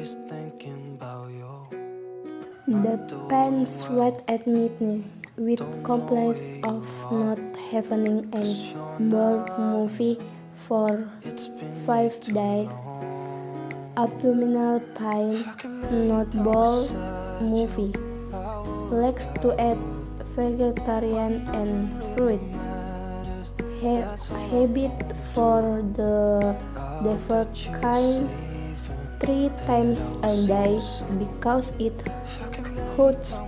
The pain sweat at midnight, with complaints of not having any bowel movie for 5 days. Abdominal pain, not bowel movie. Likes to eat vegetarian and fruit. Habit for the default kind 3 times a day because it hurts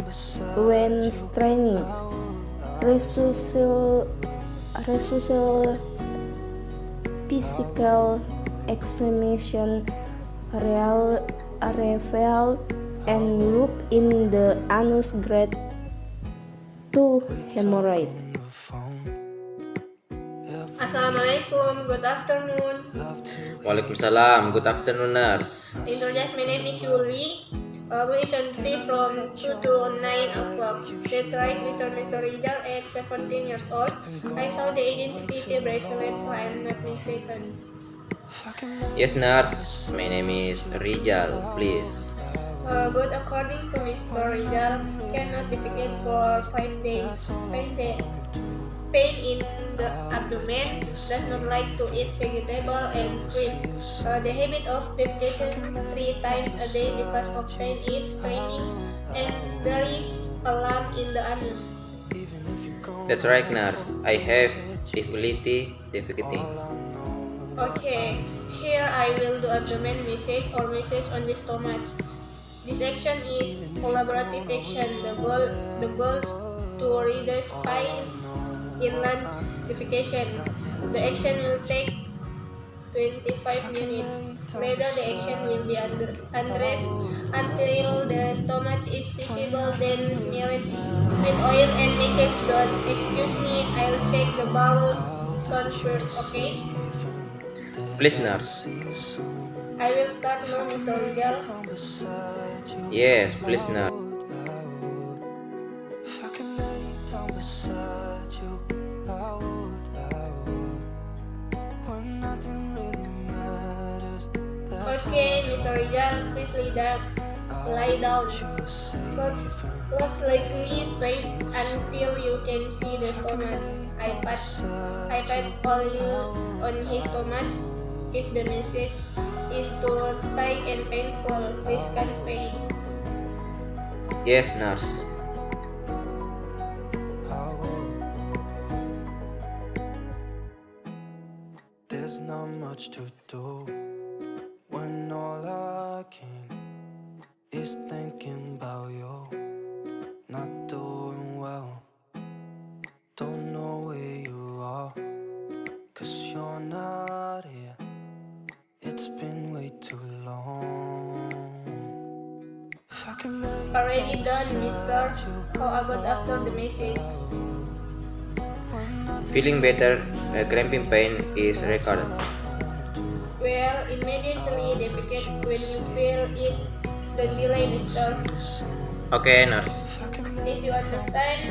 when straining. Resucital physical examination revealed and loop in the anus grade 2 hemorrhoid. Assalamualaikum, good afternoon. Waalaikumsalam, good afternoon nurse. Introduce, my name is Yuli. We is on duty from 2 to 9 o'clock. That's right, Mr. Rizal at 17 years old. I saw the identity bracelet, so I am not mistaken. Yes nurse, my name is Rizal, please. Good, according to Mr. Rizal, cannot defecate for 5 days. Pain in the abdomen, does not like to eat vegetable and fruit. The habit of defecation 3 times a day because of pain if straining, and there is a lump in the anus. That's right nurse, I have difficulty defecating. Okay, here I will do abdomen massage or massage on the stomach. This action is collaborative action. The goal is to reduce pain in lunch defecation. The action will take 25 minutes. Later, the action will be undressed until the stomach is visible, then smear it with oil and massage done. Excuse me, I'll check the bowel sound first, okay? Please nurse. I will start now, Mr. Rizal. Yes, please nurse. Okay, Mr. Rizal, please lie down. Close lightly spaced until you can see the stomach. I pat oil on his stomach. If the message is too tight and painful, please convey. Yes nurse. There's not much to do when all I can is thinking about you. Not doing well, don't know where you are, 'cause you're not here. It's been way too long. Already done, mister. How about after the message? Feeling better, cramping pain is recurrent. Well, immediately defecate when you feel it. Don't delay, mister. Okay nurse. If you understand,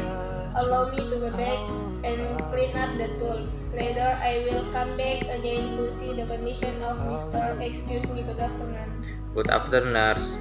allow me to go back and clean up the tools. Later, I will come back again to see the condition of Mr. Excuse me, good afternoon. Good afternoon nurse.